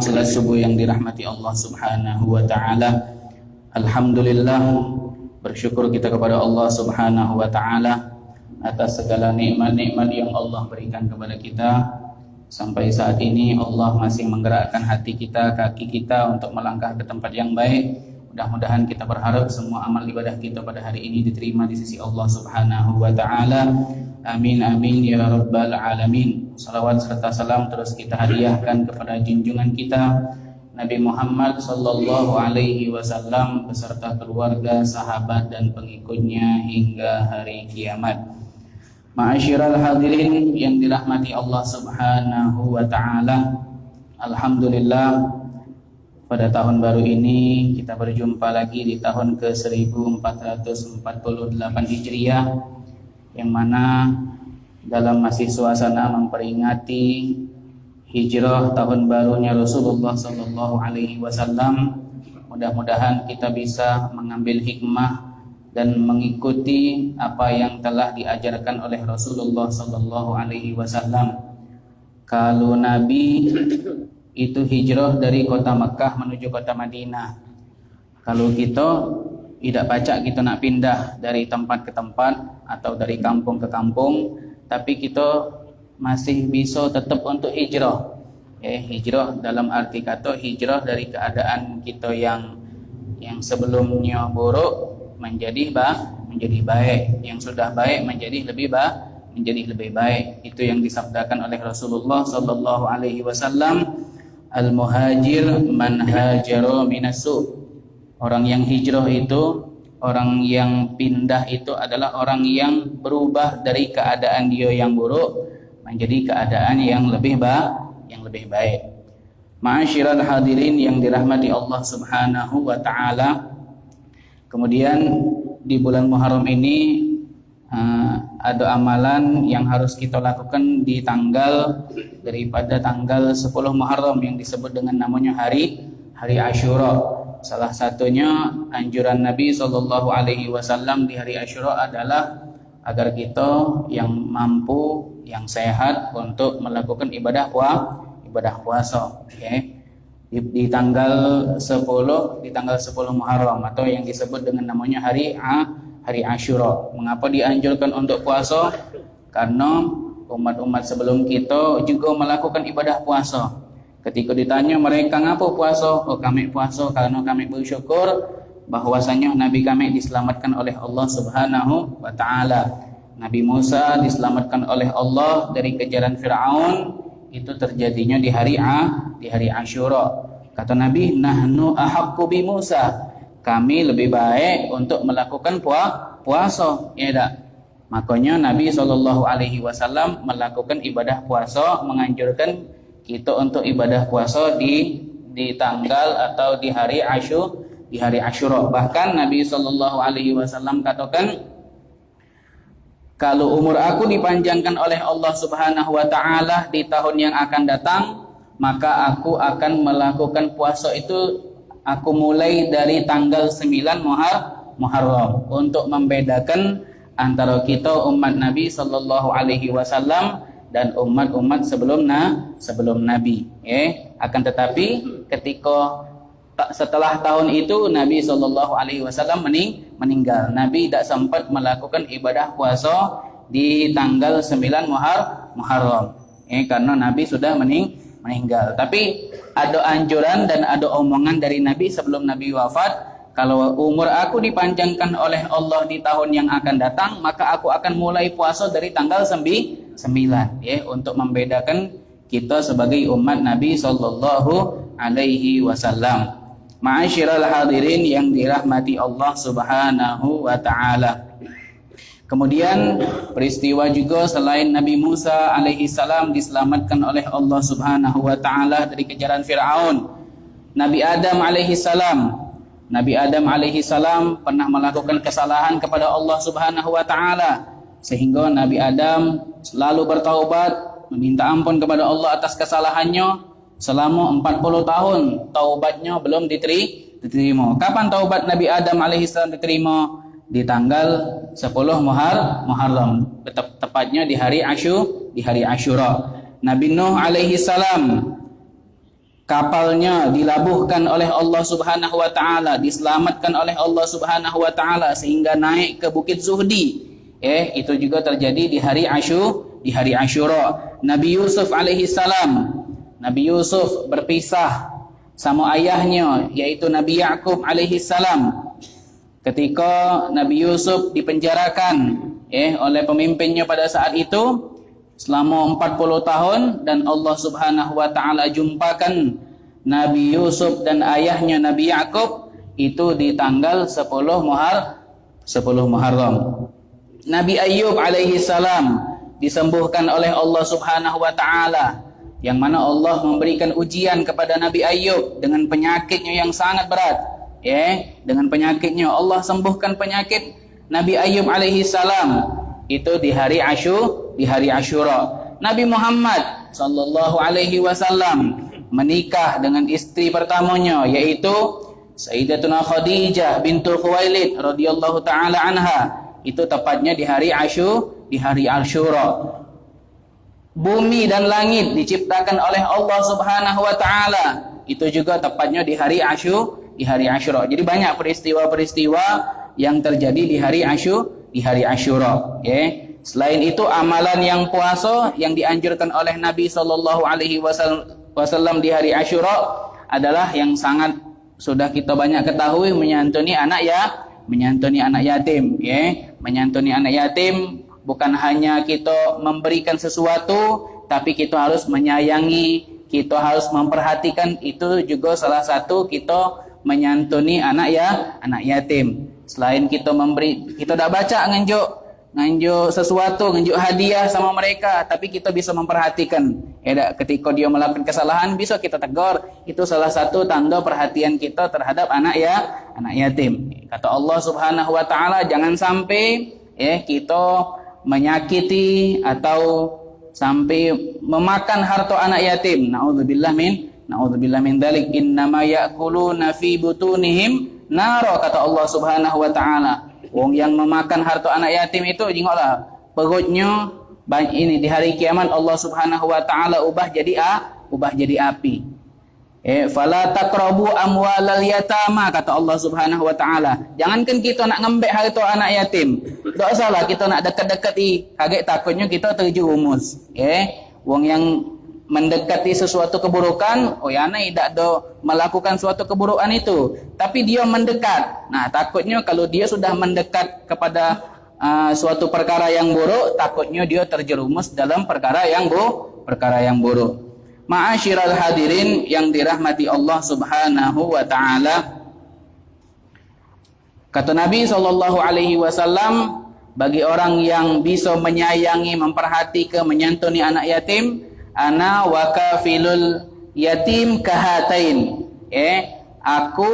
salat subuh yang dirahmati Allah Subhanahu wa taala. Alhamdulillah, bersyukur kita kepada Allah Subhanahu wa taala atas segala nikmat-nikmat yang Allah berikan kepada kita. Sampai saat ini Allah masih menggerakkan hati kita, kaki kita untuk melangkah ke tempat yang baik. Mudah-mudahan kita berharap semua amal ibadah kita pada hari ini diterima di sisi Allah Subhanahu wa taala. Amin amin ya rabbal alamin. Salawat serta salam terus kita hadiahkan kepada junjungan kita Nabi Muhammad sallallahu alaihi wasallam beserta keluarga, sahabat dan pengikutnya hingga hari kiamat. Ma'asyiral hadirin yang dirahmati Allah Subhanahu wa taala. Alhamdulillah, pada tahun baru ini kita berjumpa lagi di tahun ke-1448 Hijriah, yang mana dalam masih suasana memperingati hijrah tahun barunya Rasulullah sallallahu alaihi wasallam. Mudah-mudahan kita bisa mengambil hikmah dan mengikuti apa yang telah diajarkan oleh Rasulullah sallallahu alaihi wasallam. Kalau Nabi itu hijrah dari kota Mekah menuju kota Madinah. Kalau kita tidak pacak kita nak pindah dari tempat ke tempat atau dari kampung ke kampung, tapi kita masih bisa tetap untuk hijrah. Hijrah dalam arti kata hijrah dari keadaan kita yang sebelumnya buruk menjadi baik, yang sudah baik menjadi lebih baik. Itu yang disabdakan oleh Rasulullah sallallahu alaihi wasallam. Al-muhajir man hajara minasu. Orang yang hijrah itu, orang yang pindah itu adalah orang yang berubah dari keadaan dia yang buruk menjadi keadaan yang lebih baik. Ma'asyiral hadirin yang dirahmati Allah Subhanahu wa taala. Kemudian di bulan Muharram ini ada amalan yang harus kita lakukan di daripada tanggal 10 Muharram yang disebut dengan namanya hari Asyura. Salah satunya anjuran Nabi sallallahu alaihi wasallam di hari Asyura adalah agar kita yang mampu, yang sehat untuk melakukan ibadah puasa. Di tanggal 10 Muharram atau yang disebut dengan namanya hari Asyura. Mengapa dianjurkan untuk puasa? Karena umat-umat sebelum kita juga melakukan ibadah puasa. Ketika ditanya mereka ngapa puasa? Oh, kami puasa karena kami bersyukur bahwasanya Nabi kami diselamatkan oleh Allah Subhanahu wa taala. Nabi Musa diselamatkan oleh Allah dari kejaran Firaun, itu terjadinya di hari Asyura. Kata Nabi, nahnu ahaqqu bi Musa. Kami lebih baik untuk melakukan puasa, ya tak? Makanya Nabi sallallahu alaihi wasallam melakukan ibadah puasa, menganjurkan kita untuk ibadah puasa di tanggal atau di hari Asyura. Bahkan Nabi sallallahu alaihi wasallam katakan, kalau umur aku dipanjangkan oleh Allah Subhanahu wa taala di tahun yang akan datang, maka aku akan melakukan puasa itu, aku mulai dari tanggal 9 Muharram untuk membedakan antara kita umat Nabi sallallahu alaihi wasallam dan umat-umat sebelum Nabi. Akan tetapi ketika setelah tahun itu Nabi sallallahu alaihi wasallam meninggal. Nabi tidak sempat melakukan ibadah puasa di tanggal 9 Muharram. Karena Nabi sudah meninggal. Tapi ada anjuran dan ada omongan dari Nabi sebelum Nabi wafat, kalau umur aku dipanjangkan oleh Allah di tahun yang akan datang, maka aku akan mulai puasa dari tanggal 9, untuk membedakan kita sebagai umat Nabi sallallahu alaihi wasallam. Ma'asyiral hadirin yang dirahmati Allah Subhanahu wa taala. Kemudian peristiwa juga selain Nabi Musa alaihi salam diselamatkan oleh Allah Subhanahu wa taala dari kejaran Firaun. Nabi Adam alaihi salam pernah melakukan kesalahan kepada Allah Subhanahu wa taala, sehingga Nabi Adam selalu bertaubat, meminta ampun kepada Allah atas kesalahannya selama 40 tahun. Taubatnya belum diterima. Kapan taubat Nabi Adam alaihi salam diterima? Di tanggal 10 Muharram, tepatnya di hari Asyura. Nabi Nuh alaihi salam kapalnya dilabuhkan oleh Allah Subhanahu wa taala, diselamatkan oleh Allah Subhanahu wa taala sehingga naik ke Bukit Zuhdi. Itu juga terjadi di hari Asyura. Nabi Yusuf alaihi salam, Nabi Yusuf berpisah sama ayahnya yaitu Nabi Ya'qub alaihi salam. Ketika Nabi Yusuf dipenjarakan oleh pemimpinnya pada saat itu selama 40 tahun, dan Allah Subhanahu wa taala jumpakan Nabi Yusuf dan ayahnya Nabi Ya'qub itu di tanggal 10 Muharram. Nabi Ayyub alaihi salam disembuhkan oleh Allah Subhanahu wa taala, yang mana Allah memberikan ujian kepada Nabi Ayyub dengan penyakitnya yang sangat berat. Dengan penyakitnya Allah sembuhkan penyakit Nabi Ayyub alaihi salam itu di hari Asyura. Nabi Muhammad sallallahu alaihi wasallam menikah dengan istri pertamanya yaitu Sayyidatuna Khadijah bintul Khuwailid radhiyallahu taala anha. Itu tepatnya di hari Asyura. Bumi dan langit diciptakan oleh Allah Subhanahu wa taala. Itu juga tepatnya di hari Asyura. Jadi banyak peristiwa-peristiwa yang terjadi di hari Asyura. Selain itu amalan yang puasa yang dianjurkan oleh Nabi sallallahu alaihi wasallam di hari Asyura adalah yang sangat sudah kita banyak ketahui, menyantuni anak yatim. Menyantuni anak yatim bukan hanya kita memberikan sesuatu, tapi kita harus menyayangi, kita harus memperhatikan. Itu juga salah satu kita menyantuni anak yatim. Selain kita memberi, kita tak baca nganjuk sesuatu, nganjuk hadiah sama mereka, tapi kita bisa memperhatikan. Ketika dia melakukan kesalahan bisa kita tegur. Itu salah satu tanda perhatian kita terhadap anak yatim. Kata Allah Subhanahu wa taala, jangan sampai kita menyakiti atau sampai memakan harta anak yatim. Nauzubillah min dzalik. Innama ya'kuluna fi butunihim naro, kata Allah Subhanahu wa taala. Wong yang memakan harta anak yatim itu jingoklah perutnya ini di hari kiamat Allah Subhanahu wa taala ubah jadi api. Fala taqrabu amwalal yatama, kata Allah Subhanahu wa taala. Jangankan kita nak ngembek harta anak yatim, tak salah kita nak dekat-dekati, kaget takutnya kita terjerumus. Wong yang mendekati sesuatu keburukan, tidak ada melakukan suatu keburukan itu, tapi dia mendekat. Nah, takutnya kalau dia sudah mendekat kepada suatu perkara yang buruk, takutnya dia terjerumus dalam perkara yang buruk. Ma'asyiral hadirin yang dirahmati Allah Subhanahu wa taala. Kata Nabi sallallahu alaihi wasallam, bagi orang yang bisa menyayangi, memperhatikan, menyantuni anak yatim, ana wa kafilul yatim kahatain. Aku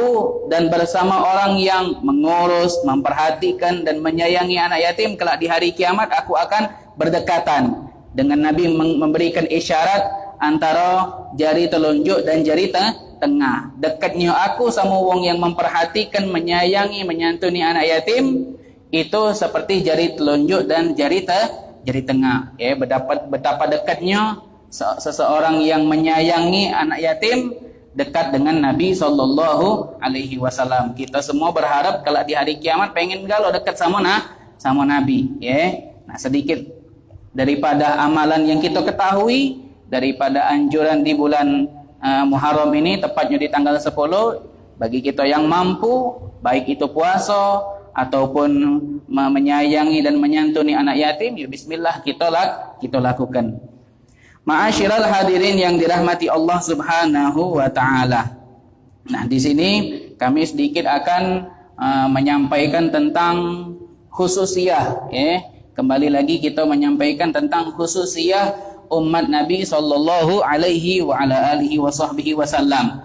dan bersama orang yang mengurus, memperhatikan dan menyayangi anak yatim kelak di hari kiamat aku akan berdekatan. Dengan Nabi memberikan isyarat antara jari telunjuk dan jari tengah. Dekatnya aku sama wong yang memperhatikan, menyayangi, menyantuni anak yatim itu seperti jari telunjuk dan jari tengah. Betapa dekatnya seseorang yang menyayangi anak yatim dekat dengan Nabi sallallahu alaihi wasallam. Kita semua berharap kalau di hari kiamat pengen galau dekat sama Nabi. Nah, sedikit daripada amalan yang kita ketahui daripada anjuran di bulan Muharram ini, tepatnya di tanggal 10, bagi kita yang mampu, baik itu puasa ataupun menyayangi dan menyantuni anak yatim, ya bismillah kita lakukan. Ma'asyiral hadirin yang dirahmati Allah Subhanahu wa taala. Nah, di sini kami sedikit akan menyampaikan tentang khususiyah, Kembali lagi kita menyampaikan tentang khususiyah umat Nabi sallallahu alaihi wa ala alihi wa sahbihi wasallam.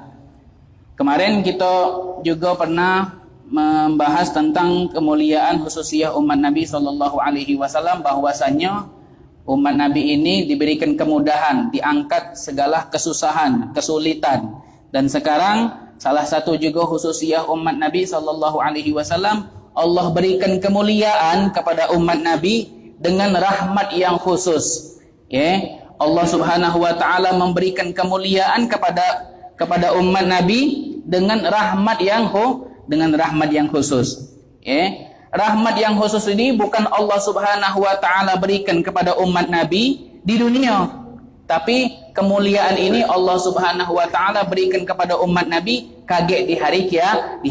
Kemarin kita juga pernah membahas tentang kemuliaan khususiyah umat Nabi sallallahu alaihi wasallam, bahwasanya umat Nabi ini diberikan kemudahan, diangkat segala kesusahan, kesulitan. Dan sekarang salah satu juga khususiyah umat Nabi sallallahu alaihi wasallam, Allah berikan kemuliaan kepada umat Nabi dengan rahmat yang khusus. Allah Subhanahu wa taala memberikan kemuliaan kepada kepada umat Nabi dengan rahmat yang khusus. Rahmat yang khusus ini bukan Allah Subhanahu wa taala berikan kepada umat Nabi di dunia, tapi kemuliaan ini Allah Subhanahu wa taala berikan kepada umat Nabi kaget di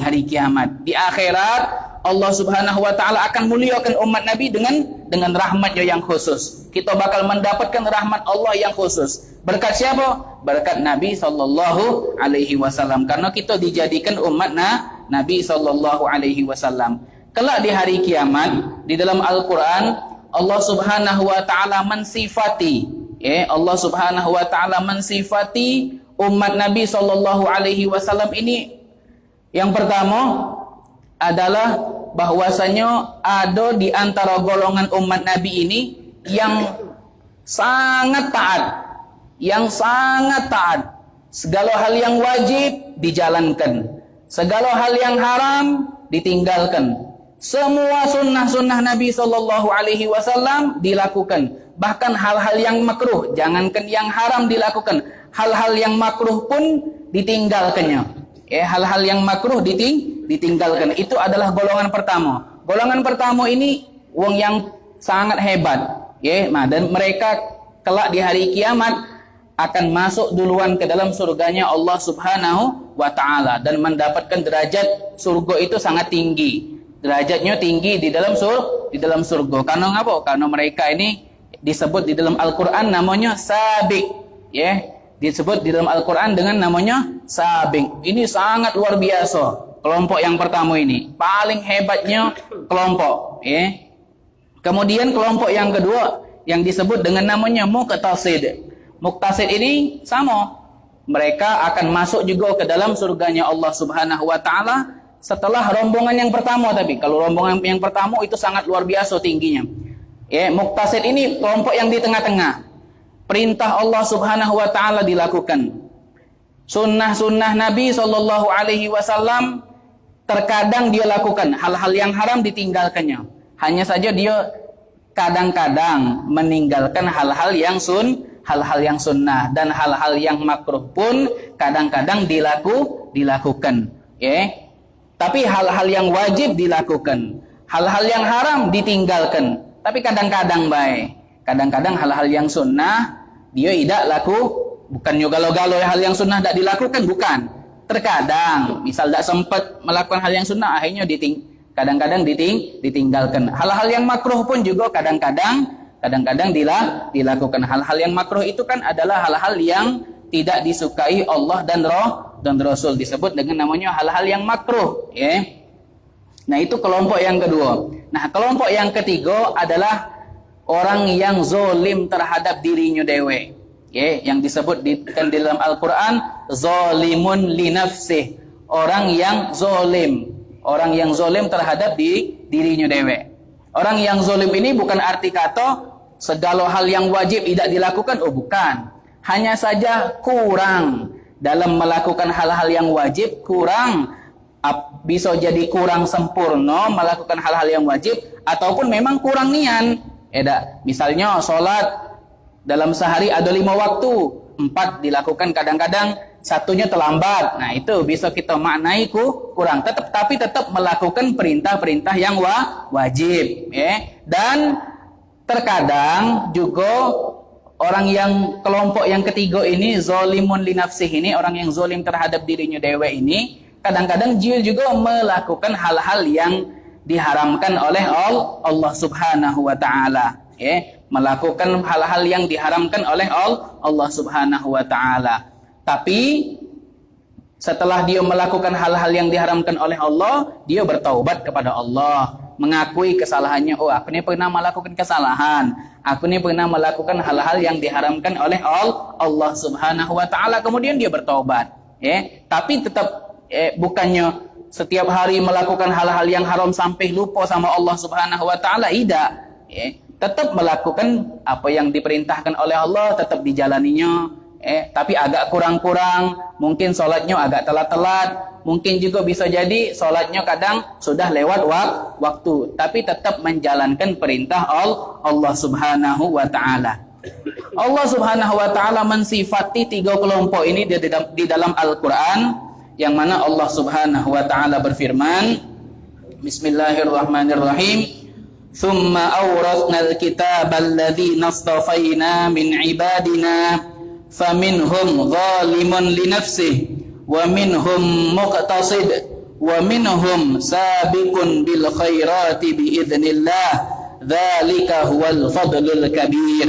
hari kiamat. Di akhirat Allah Subhanahu wa taala akan muliakan umat Nabi dengan rahmatnya yang khusus. Kita bakal mendapatkan rahmat Allah yang khusus. Berkat siapa? Berkat Nabi sallallahu alaihi wasallam, karena kita dijadikan umat Nabi sallallahu alaihi wasallam. Kelak di hari kiamat, di dalam Al-Quran Allah Subhanahu wa taala mensifati, Allah Subhanahu wa taala mensifati umat Nabi sallallahu alaihi wasallam ini. Yang pertama adalah bahwasanya ada di antara golongan umat Nabi ini yang sangat taat, segala hal yang wajib dijalankan, segala hal yang haram ditinggalkan. Semua sunnah-sunnah Nabi sallallahu alaihi wasallam dilakukan. Bahkan hal-hal yang makruh, jangankan yang haram dilakukan, hal-hal yang makruh pun ditinggalkannya. Hal-hal yang makruh ditinggalkan. Itu adalah golongan pertama. Golongan pertama ini wong yang sangat hebat, dan mereka kelak di hari kiamat akan masuk duluan ke dalam surganya Allah Subhanahu wa taala dan mendapatkan derajat surga itu sangat tinggi. Derajatnya tinggi di dalam surga. Karena apa? Karena mereka ini disebut di dalam Al-Quran namanya sabiq. Disebut di dalam Al-Quran dengan namanya sabiq. Ini sangat luar biasa. Kelompok yang pertama ini paling hebatnya kelompok. Kemudian kelompok yang kedua yang disebut dengan namanya muqtasid. Muqtasid ini sama. Mereka akan masuk juga ke dalam surganya Allah Subhanahu wa taala setelah rombongan yang pertama. Tapi kalau rombongan yang pertama itu sangat luar biasa tingginya. Muqtasid ini kelompok yang di tengah-tengah. Perintah Allah Subhanahu wa taala dilakukan. Sunnah-sunnah Nabi sallallahu alaihi wasallam terkadang dia lakukan, hal-hal yang haram ditinggalkannya. Hanya saja dia kadang-kadang meninggalkan hal-hal yang sunnah, dan hal-hal yang makruh pun kadang-kadang dilakukan. Tapi hal-hal yang wajib dilakukan, hal-hal yang haram ditinggalkan. Tapi kadang-kadang kadang-kadang hal-hal yang sunnah dia tidak laku. Bukan galo-galo hal yang sunnah tidak dilakukan, bukan. Terkadang misal tidak sempat melakukan hal yang sunnah, akhirnya kadang-kadang ditinggalkan. Hal-hal yang makruh pun juga kadang-kadang dilakukan. Hal-hal yang makruh itu kan adalah hal-hal yang tidak disukai Allah dan Rasul, disebut dengan namanya hal-hal yang makruh. Nah, itu kelompok yang kedua. Nah, kelompok yang ketiga adalah orang yang zalim terhadap dirinya dewe. Yang disebut di dalam Al-Quran zalimun li nafsih. Orang yang zalim terhadap dirinya dewe. Orang yang zalim ini bukan arti kata segala hal yang wajib tidak dilakukan, bukan. Hanya saja kurang dalam melakukan hal-hal yang wajib, bisa jadi kurang sempurna melakukan hal-hal yang wajib, ataupun memang kurang niat. Misalnya sholat dalam sehari ada 5 waktu, 4 dilakukan kadang-kadang, satunya terlambat. Nah, itu bisa kita maknai kurang. Tapi tetap melakukan perintah-perintah yang wajib. Dan terkadang juga orang yang kelompok yang ketiga ini, zalimun li nafsih ini, orang yang zalim terhadap dirinya dewe ini, kadang-kadang dia juga melakukan hal-hal yang diharamkan oleh Allah Subhanahu wa taala. Melakukan hal-hal yang diharamkan oleh Allah Subhanahu wa taala. Tapi setelah dia melakukan hal-hal yang diharamkan oleh Allah, dia bertaubat kepada Allah, mengakui kesalahannya. Aku ini pernah melakukan kesalahan, aku ini pernah melakukan hal-hal yang diharamkan oleh Allah Subhanahu wa taala. Kemudian dia bertaubat. Tapi tetap bukannya setiap hari melakukan hal-hal yang haram sampai lupa sama Allah Subhanahu wa taala, tidak. Tetap melakukan apa yang diperintahkan oleh Allah, tetap dijalaninya. Tapi agak kurang-kurang, mungkin sholatnya agak telat-telat, mungkin juga bisa jadi sholatnya kadang sudah lewat waktu, tapi tetap menjalankan perintah Allah Subhanahu wa ta'ala. Allah Subhanahu wa taala mensifati tiga kelompok ini di dalam Al-Qur'an, yang mana Allah Subhanahu wa taala berfirman, Bismillahirrahmanirrahim, "Tsumma awrathnal kitabal ladzina astafaina min ibadina faminhum zalimun li nafsihi wa minhum muqtasid wa minhum sabiqun bil khairati biidznillah dzalika huwal fadlul kabir."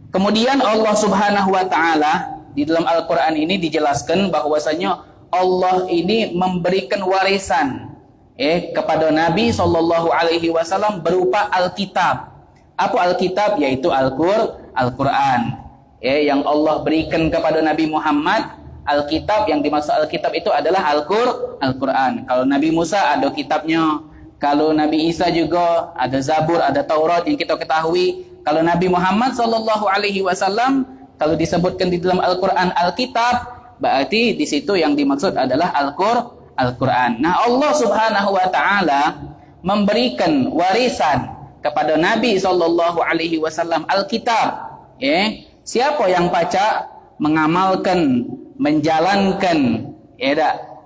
Kemudian Allah Subhanahu wa taala di dalam Al-Qur'an ini dijelaskan bahwasanya Allah ini memberikan warisan kepada Nabi sallallahu alaihi wasallam berupa Alkitab. Apa Alkitab? Yaitu Al-Qur'an. Yang Allah berikan kepada Nabi Muhammad. Alkitab, yang dimaksud Alkitab itu adalah Al-Qur'an. Kalau Nabi Musa ada kitabnya, kalau Nabi Isa juga ada Zabur, ada Taurat yang kita ketahui. Kalau Nabi Muhammad sallallahu alaihi wasallam kalau disebutkan di dalam Al-Qur'an Alkitab, berarti di situ yang dimaksud adalah Al-Qur'an. Nah, Allah Subhanahu wa taala memberikan warisan kepada Nabi sallallahu alaihi wasallam Alkitab. Siapa yang baca, mengamalkan, menjalankan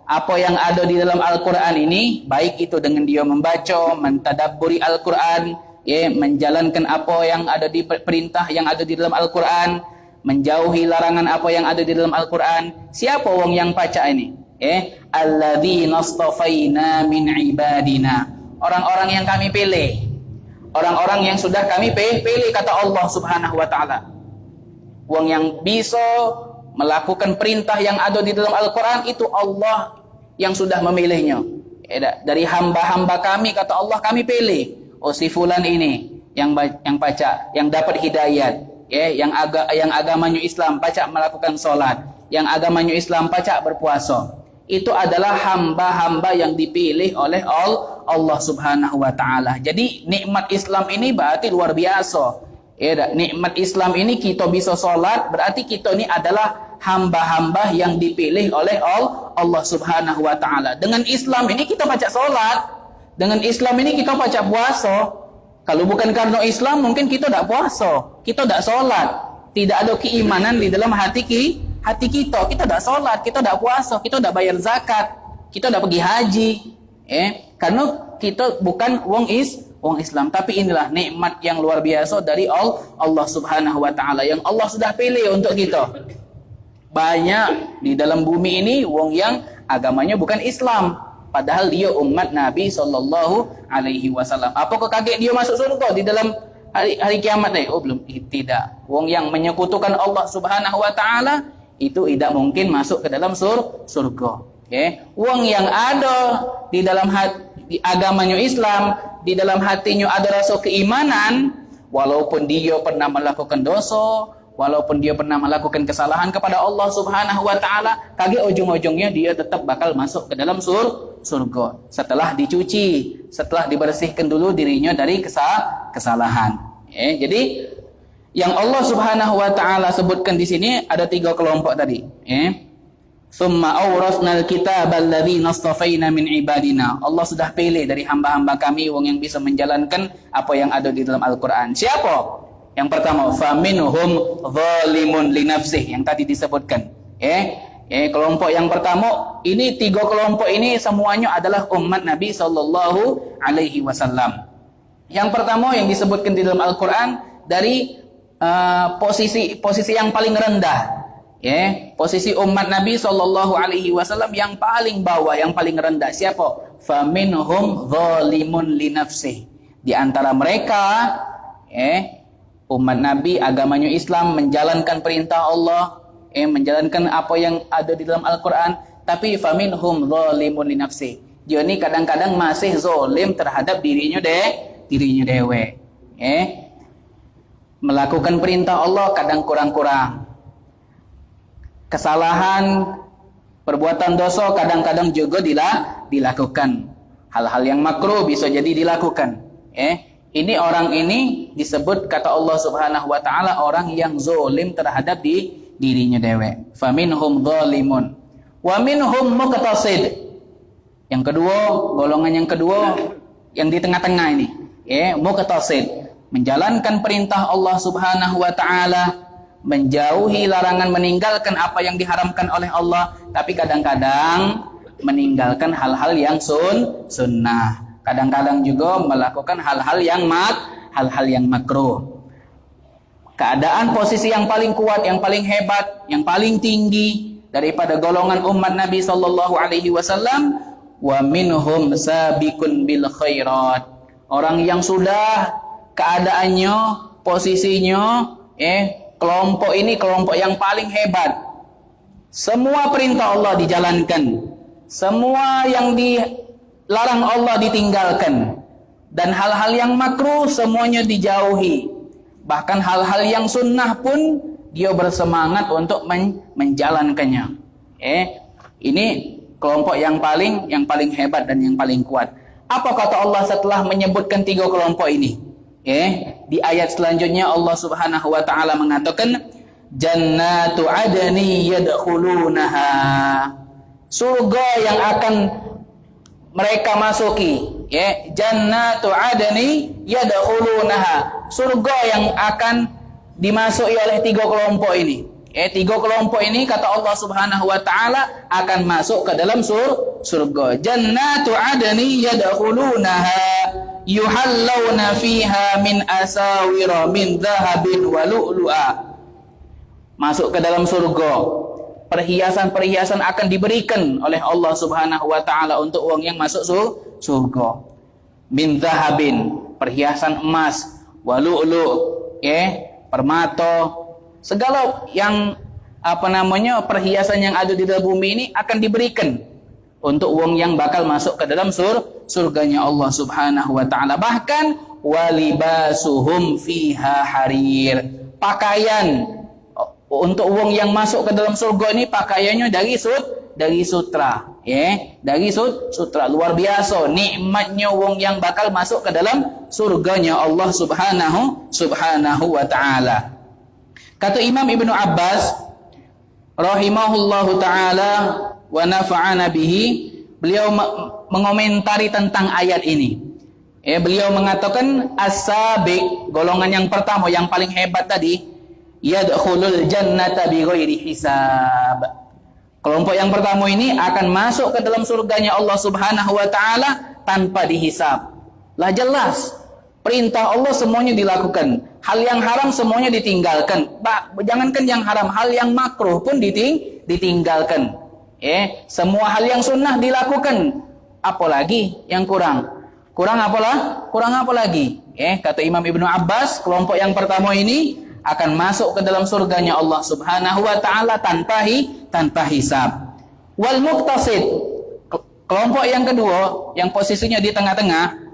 apa yang ada di dalam Al-Qur'an ini, baik itu dengan dia membaca, mentadabburi Al-Qur'an, menjalankan apa yang ada di perintah yang ada di dalam Al-Qur'an, menjauhi larangan apa yang ada di dalam Al-Qur'an. Siapa wong yang baca ini? Alladzina astafaina min ibadina. Orang-orang yang kami pilih. Orang-orang yang sudah kami pilih, kata Allah Subhanahu wa taala. Wong yang bisa melakukan perintah yang ada di dalam Al-Qur'an itu Allah yang sudah memilihnya. Dari hamba-hamba kami, kata Allah, kami pilih. Oh, si fulan ini yang baca, yang dapat hidayat, yang agamanya Islam, baca melakukan solat, yang agamanya Islam, baca berpuasa. Itu adalah hamba-hamba yang dipilih oleh Allah Subhanahu wa taala. Jadi nikmat Islam ini berarti luar biasa. Nikmat Islam ini kita bisa solat, berarti kita ini adalah hamba-hamba yang dipilih oleh Allah Subhanahu wa taala. Dengan Islam ini kita baca solat. Dengan Islam ini kita baca puasa. Kalau bukan karena Islam, mungkin kita tidak puasa, kita tidak solat, tidak ada keimanan di dalam hati kita. Kita tidak solat, kita tidak puasa, kita tidak bayar zakat, kita tidak pergi haji, karena kita bukan wong Islam. Tapi inilah nikmat yang luar biasa dari Allah Subhanahu wa taala yang Allah sudah pilih untuk kita. Banyak di dalam bumi ini wong yang agamanya bukan Islam, padahal dia umat Nabi sallallahu alaihi wasallam. Apakah kaget dia masuk surga di dalam hari kiamat ni? Oh, belum. Tidak. Wong yang menyekutukan Allah Subhanahu wa taala itu tidak mungkin masuk ke dalam surga. Wong yang ada di dalam hati agamanya Islam, di dalam hatinya ada rasa keimanan, walaupun dia pernah melakukan dosa, walaupun dia pernah melakukan kesalahan kepada Allah Subhanahu wa taala, kaget ujung-ujungnya dia tetap bakal masuk ke dalam surga setelah dicuci, setelah dibersihkan dulu dirinya dari kesalahan. Jadi yang Allah Subhanahu wa taala sebutkan di sini ada tiga kelompok tadi. Tsumma awrasnal kitabal ladzina astafaina min ibadina. Allah sudah pilih dari hamba-hamba kami wong yang bisa menjalankan apa yang ada di dalam Al-Qur'an. Siapa? Yang pertama, faminhum zalimun li nafsihi, yang tadi disebutkan. Kelompok yang pertama, ini tiga kelompok ini semuanya adalah umat Nabi sallallahu alaihi wasallam. Yang pertama yang disebutkan di dalam Al-Qur'an dari posisi yang paling rendah. Posisi umat Nabi sallallahu alaihi wasallam yang paling bawah, yang paling rendah. Siapa? Faminhum zalimun li nafsihi. Di antara mereka umat Nabi agamanya Islam, menjalankan perintah Allah, menjalankan apa yang ada di dalam Al-Qur'an, tapi faminhum zalimun li nafsihi. Dia ni kadang-kadang masih zalim terhadap dirinya dewe. Melakukan perintah Allah kadang kurang-kurang. Kesalahan, perbuatan dosa kadang-kadang juga dilakukan. Hal-hal yang makruh bisa jadi dilakukan. Ini orang ini disebut kata Allah Subhanahu wa taala orang yang zalim terhadap dirinya dewe. Faminhum zalimun wa minhum muqtasid. Yang kedua, golongan yang kedua yang di tengah-tengah ini, muqtasid. menjalankan perintah Allah Subhanahu wa taala, menjauhi larangan, meninggalkan apa yang diharamkan oleh Allah, tapi kadang-kadang meninggalkan hal-hal yang sunnah. Kadang-kadang juga melakukan hal-hal yang makruh. Keadaan posisi yang paling kuat, yang paling hebat, yang paling tinggi daripada golongan umat Nabi sallallahu alaihi wasallam, wa minhum sabiqun bil khairat. Orang yang sudah keadaannya, posisinya, kelompok ini kelompok yang paling hebat. Semua perintah Allah dijalankan, semua yang dilarang Allah ditinggalkan, dan hal-hal yang makruh semuanya dijauhi. Bahkan hal-hal yang sunnah pun dia bersemangat untuk menjalankannya. Ini kelompok yang paling hebat dan yang paling kuat. Apa kata Allah setelah menyebutkan 3 kelompok ini? Di ayat selanjutnya Allah Subhanahu wa taala mengatakan, jannatu adni yadkhulunaha. Surga yang akan mereka masuki, jannatu adni yadkhulunaha. Surga yang akan dimasuki oleh 3 kelompok ini. 3 kelompok ini kata Allah Subhanahu wa taala akan masuk ke dalam surga. Jannatu adni yadkhulunaha yuhallawna fiha min asawira min dhahabin wa lu'lu'a. Masuk ke dalam surga. Perhiasan-perhiasan akan diberikan oleh Allah Subhanahu wa taala untuk orang yang masuk surga. Min dhahabin, perhiasan emas, wa lu'lu', permata, segala yang perhiasan yang ada di dalam bumi ini akan diberikan untuk wong yang bakal masuk ke dalam surganya Allah Subhanahu wa taala. Bahkan walibasuhum fiha harir. Pakaian untuk wong yang masuk ke dalam surga ini pakaiannya dari sutra, dari sutra. Luar biasa nikmatnya wong yang bakal masuk ke dalam surganya Allah Subhanahu wa taala. Kata Imam Ibnu Abbas rahimahullahu taala wa nafa'ana bihi, beliau mengomentari tentang ayat ini. Beliau mengatakan as-sabiq, golongan yang pertama yang paling hebat tadi, yadkhulul jannata bighairi hisab. Kelompok yang pertama ini akan masuk ke dalam surganya Allah Subhanahu wa taala tanpa dihisab. Lah jelas perintah Allah semuanya dilakukan. Hal yang haram semuanya ditinggalkan. Jangankan yang haram, hal yang makruh pun ditinggalkan. Semua hal yang sunnah dilakukan. Apalagi yang kurang? Kurang apa lagi? Kata Imam Ibnu Abbas, kelompok yang pertama ini akan masuk ke dalam surganya Allah Subhanahu wa taala tanpa hisab. Wal muqtasid, kelompok yang kedua yang posisinya di tengah-tengah,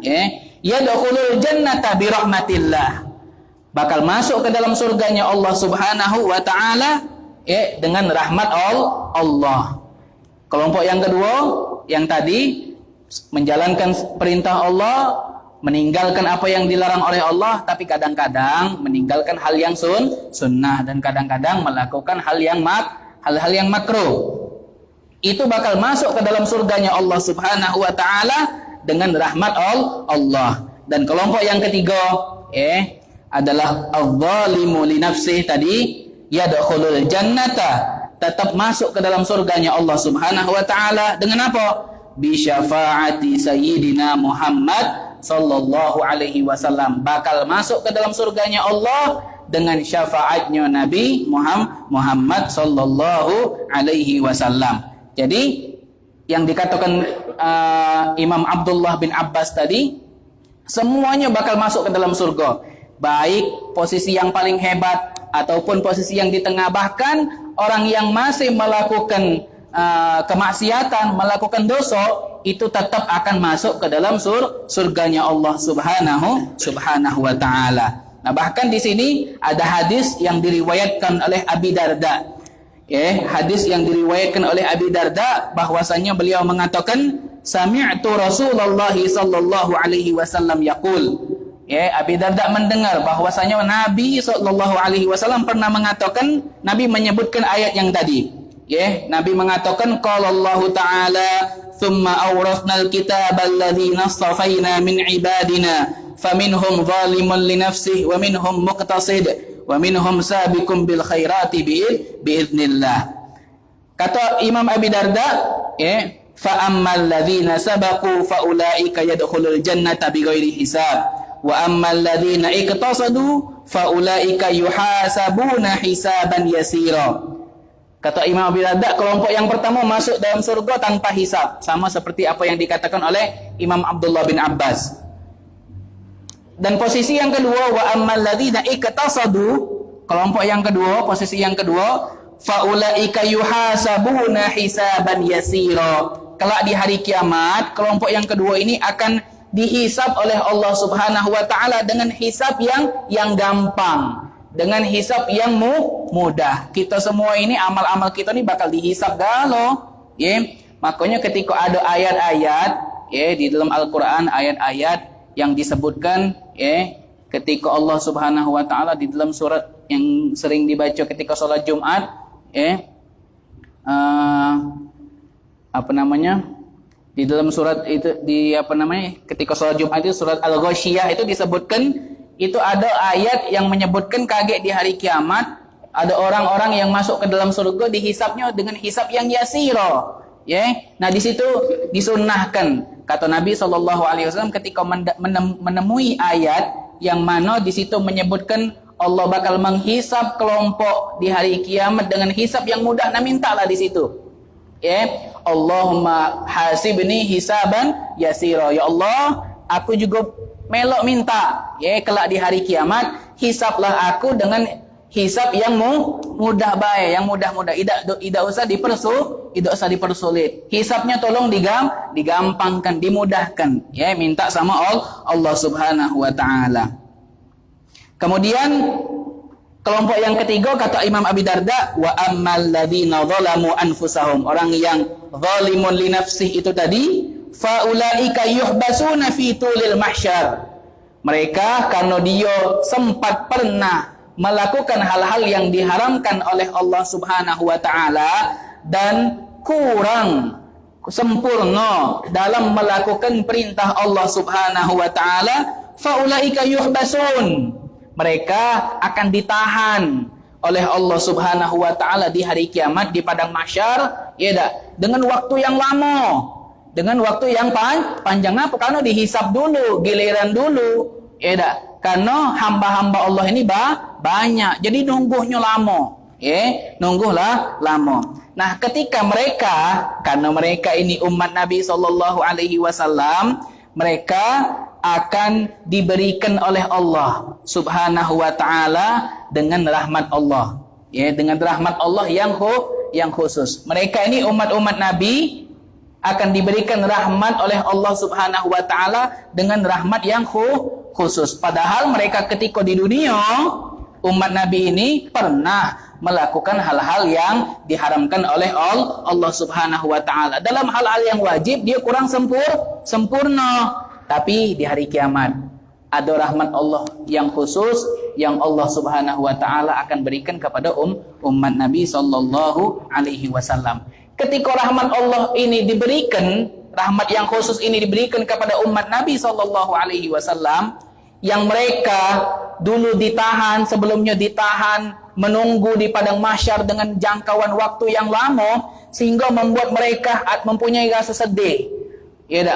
yadkhulul jannata bi rahmatillah, bakal masuk ke dalam surganya Allah Subhanahu wa taala dengan rahmat Allah. Kelompok yang kedua yang tadi menjalankan perintah Allah, meninggalkan apa yang dilarang oleh Allah, tapi kadang-kadang meninggalkan hal yang sunnah dan kadang-kadang melakukan hal-hal yang makruh. Itu bakal masuk ke dalam surganya Allah Subhanahu wa taala dengan rahmat Allah. Dan kelompok yang ketiga adalah adz-dzalimu li nafsihi tadi, yadkhulul jannata, tetap masuk ke dalam surganya Allah Subhanahu wa taala dengan apa? Bi syafaati sayyidina Muhammad sallallahu alaihi wasallam, bakal masuk ke dalam surganya Allah dengan syafaatnya Nabi Muhammad sallallahu alaihi wasallam. Jadi yang dikatakan Imam Abdullah bin Abbas tadi, semuanya bakal masuk ke dalam surga, baik posisi yang paling hebat ataupun posisi yang di tengah. Bahkan orang yang masih melakukan kemaksiatan, melakukan dosa, itu tetap akan masuk ke dalam surganya Allah Subhanahu wa taala. Nah, bahkan di sini ada hadis yang diriwayatkan oleh Abi Darda. Hadis yang diriwayatkan oleh Abi Darda bahwasanya beliau mengatakan, sami'tu Rasulullah sallallahu alaihi wasallam yaqul. Abi Darda mendengar bahwasanya Nabi sallallahu alaihi wasallam pernah mengatakan, Nabi menyebutkan ayat yang tadi. Nabi mengatakan, qala Allah taala, thumma awrathnal kitaba alladhina astafaina min ibadina faminhum zalimun li nafsihi wa minhum muqtasid wa minhum sabiqun bil khairati biidznillah. Kata Imam Abi Darda, fa ammal ladzina sabaqu fa ulaika yadkhulul jannata bighairi hisab wa ammal ladzina iqtasadu fa ulaika yuhasabuna hisaban yasira. Kata Imam Abi Darda, kelompok yang pertama masuk dalam surga tanpa hisab, sama seperti apa yang dikatakan oleh Imam Abdullah bin Abbas. Dan posisi yang kedua, wa ammal ladzina iqtasadu, kelompok yang kedua, posisi yang kedua, faulaika yuhasabuna hisaban yasira. Kelak di hari kiamat, kelompok yang kedua ini akan dihisab oleh Allah Subhanahu wa taala dengan hisab yang gampang, dengan hisab yang mudah. Kita semua ini, amal-amal kita ini bakal dihisab galo. Makanya ketika ada ayat-ayat di dalam Al-Qur'an, ayat-ayat yang disebutkan ketika Allah Subhanahu wa taala di dalam surat yang sering dibaca ketika sholat Jumat, di dalam surat itu, ketika sholat Jumat itu surat Al-Ghasyiyah itu disebutkan, itu ada ayat yang menyebutkan kaget di hari kiamat ada orang-orang yang masuk ke dalam surga dihisapnya dengan hisap yang yasira. Nah di situ disunnahkan, kata Nabi SAW ketika menemui ayat yang mana di situ menyebutkan Allah bakal menghisap kelompok di hari kiamat dengan hisap yang mudah, nah mintalah di situ. Allahumma hasibni hisaban yasira. Ya Allah, aku juga melok minta, kelak di hari kiamat hisaplah aku dengan hisap yang mudah baik, yang mudah-mudah, tidak usah dipersulit. Hisapnya tolong digampangkan, dimudahkan. Minta sama Allah Subhanahu wa taala. Kemudian kelompok yang ketiga kata Imam Abi Darda, wa ammal ladzina zalamu anfusahum, orang yang zalimun li nafsihi itu tadi, fa ulaika yuhbasuna fi tulil mahsyar. Mereka karena dia sempat pernah melakukan hal-hal yang diharamkan oleh Allah Subhanahu wa taala dan kurang sempurna dalam melakukan perintah Allah Subhanahu wa taala, fa ulaika yuhbasun. Mereka akan ditahan oleh Allah Subhanahu wa taala di hari kiamat di padang mahsyar, dengan waktu yang lama, dengan waktu yang panjang. Apa? Karena dihisab dulu, giliran dulu, karena hamba-hamba Allah ini banyak, jadi nungguhnya lama, nungguhlah lama. Nah, ketika mereka, karena mereka ini umat Nabi SAW, mereka akan diberikan oleh Allah Subhanahu wa taala dengan rahmat Allah, dengan rahmat Allah yang khusus. Mereka ini umat-umat Nabi akan diberikan rahmat oleh Allah Subhanahu wa taala dengan rahmat yang khusus. Padahal mereka ketika di dunia, umat Nabi ini pernah melakukan hal-hal yang diharamkan oleh Allah Subhanahu wa taala. Dalam hal-hal yang wajib dia kurang sempurna. Tapi di hari kiamat ada rahmat Allah yang khusus yang Allah Subhanahu wa taala akan berikan kepada umat Nabi sallallahu alaihi wasallam. Ketika rahmat Allah ini diberikan, rahmat yang khusus ini diberikan kepada umat Nabi sallallahu alaihi wasallam yang mereka dulu ditahan, sebelumnya ditahan, menunggu di padang mahsyar dengan jangkauan waktu yang lama sehingga membuat mereka mempunyai rasa sedih.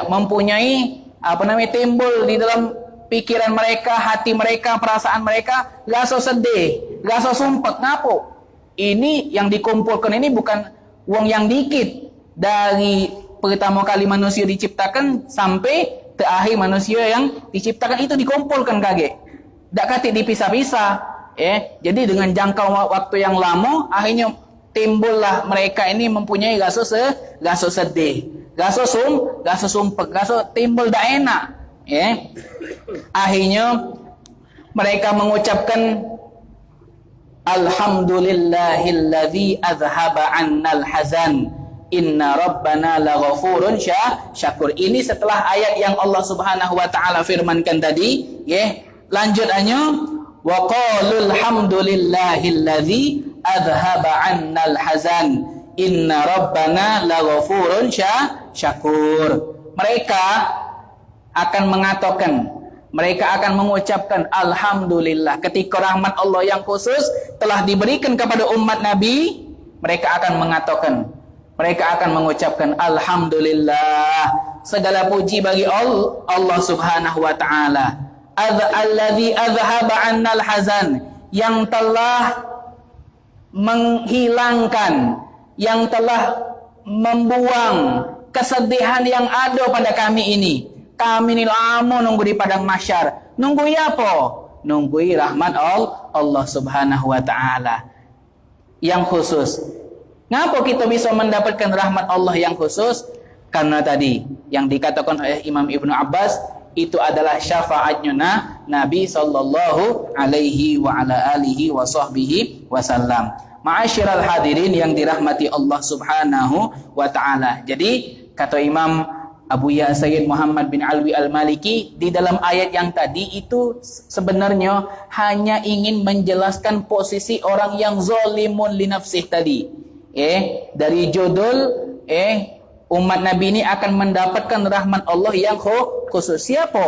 Mempunyai timbul di dalam pikiran mereka, hati mereka, perasaan mereka rasa sedih, rasa sumpah. Kenapa? Ini yang dikumpulkan ini bukan uang yang dikit. Dari pertama kali manusia diciptakan sampai terakhir manusia yang diciptakan itu dikumpulkan kaget. Tak kata dipisah-pisah. Jadi dengan jangka waktu yang lama akhirnya timbullah mereka ini mempunyai rasa sedih. Rasa sumpah, rasa timbul tak enak. Akhirnya mereka mengucapkan alhamdulillahilladzi azhaba 'annal hazan inna rabbana laghafurun syakur. Ini setelah ayat yang Allah Subhanahu wa taala firmankan tadi, lanjutannya wa qalul hamdulillahilladzi azhaba 'annal hazan inna rabbana laghafurun syakur. Mereka akan mengatakan Mereka akan mengucapkan alhamdulillah. Ketika rahmat Allah yang khusus telah diberikan kepada umat Nabi, mereka akan mengucapkan alhamdulillah. Segala puji bagi Allah Subhanahu wa taala. Alladzi azhaba 'annal hazan, yang telah menghilangkan, yang telah membuang kesedihan yang ada pada kami ini. Kami ni lama nunggu di padang mahsyar. Nunggu apa? Nunggu rahmat Allah Subhanahu wa taala yang khusus. Ngapa kita bisa mendapatkan rahmat Allah yang khusus? Karena tadi yang dikatakan oleh Imam Ibnu Abbas, itu adalah syafaatnya Nabi sallallahu alaihi wa ala alihi wa sahbihi wasallam. Ma'asyiral hadirin yang dirahmati Allah Subhanahu wa taala. Jadi kata Imam Abu Ya Sayyid Muhammad bin Alwi Al-Maliki, di dalam ayat yang tadi itu sebenarnya hanya ingin menjelaskan posisi orang yang zalimun li nafsih tadi. Dari judul umat Nabi ini akan mendapatkan rahmat Allah yang khusus. Siapa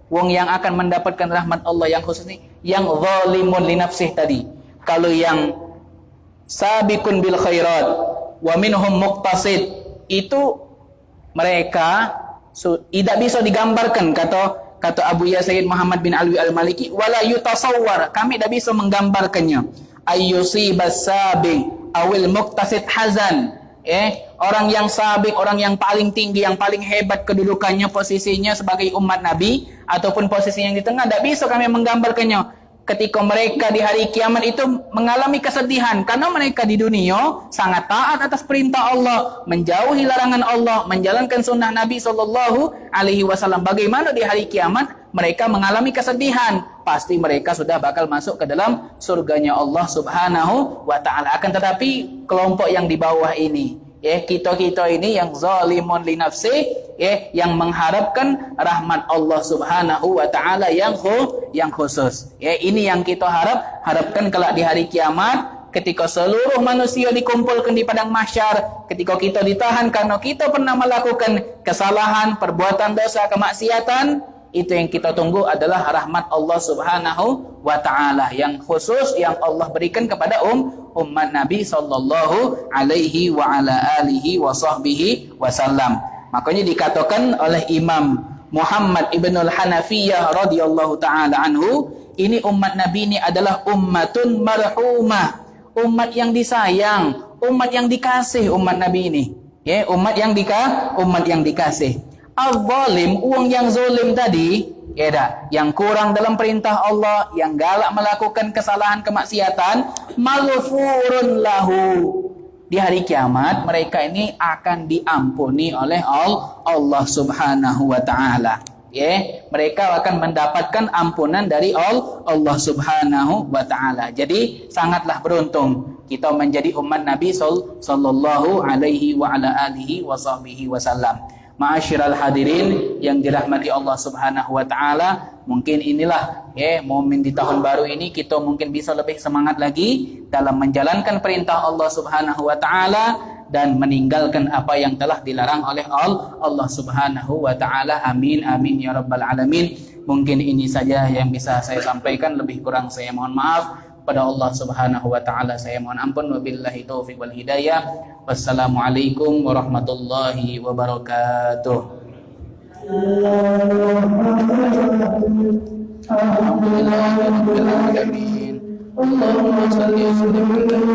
wong yang akan mendapatkan rahmat Allah yang khusus ini? Yang zalimun li nafsih tadi. Kalau yang sabiqun bil khairat wa minhum muqtasid, itu mereka tidak bisa digambarkan, kata Abu Ya Sayyid Muhammad bin Alwi Al-Maliki, wala yutasawwar, kami tidak bisa menggambarkannya. Ayyusibas sabiq awil muqtasid hazan, orang yang sabiq, orang yang paling tinggi, yang paling hebat kedudukannya, posisinya sebagai umat Nabi, ataupun posisi yang di tengah, tidak bisa kami menggambarkannya. Ketika mereka di hari kiamat itu mengalami kesedihan karena mereka di dunia sangat taat atas perintah Allah, menjauhi larangan Allah, menjalankan sunnah Nabi sallallahu alaihi wasallam. Bagaimana di hari kiamat mereka mengalami kesedihan? Pasti mereka sudah bakal masuk ke dalam surganya Allah Subhanahu wa taala. Akan tetapi kelompok yang di bawah ini, kita ini yang zalimun li nafsi, yang mengharapkan rahmat Allah Subhanahu wa taala yang khusus. Ini yang kita harapkan kelak di hari kiamat, ketika seluruh manusia dikumpulkan di padang mahsyar, ketika kita ditahan karena kita pernah melakukan kesalahan, perbuatan dosa, kemaksiatan. Itu yang kita tunggu adalah rahmat Allah Subhanahu wa taala yang khusus yang Allah berikan kepada umat Nabi sallallahu alaihi wa ala alihi wa sahbihi wasallam. Makanya dikatakan oleh Imam Muhammad Ibnul Hanafiyah radhiyallahu taala anhu, ini umat Nabi ini adalah ummatun marhumah, umat yang disayang, umat yang dikasih umat Nabi ini. Umat yang dikasih. Al-zalim, uang yang zalim tadi, yang kurang dalam perintah Allah, yang galak melakukan kesalahan kemaksiatan, maghfurun lahu. Di hari kiamat mereka ini akan diampuni oleh Allah Subhanahu wa taala. Mereka akan mendapatkan ampunan dari Allah Subhanahu wa taala. Jadi sangatlah beruntung kita menjadi umat Nabi sallallahu alaihi wa ala alihi wa sahbihi wasallam. Ma'asyiral hadirin yang dirahmati Allah Subhanahu wa taala, mungkin inilah momen di tahun baru ini kita mungkin bisa lebih semangat lagi dalam menjalankan perintah Allah Subhanahu wa taala dan meninggalkan apa yang telah dilarang oleh Allah Subhanahu wa taala. Amin amin ya rabbal alamin. Mungkin ini saja yang bisa saya sampaikan, lebih kurang saya mohon maaf. Pada Allah Subhanahu wa taala saya mohon ampun. Wabillahi taufik wal hidayah. Wassalamualaikum warahmatullahi wabarakatuh. Alhamdulillahirabbil alamin. Allahumma shalli wa sallim ala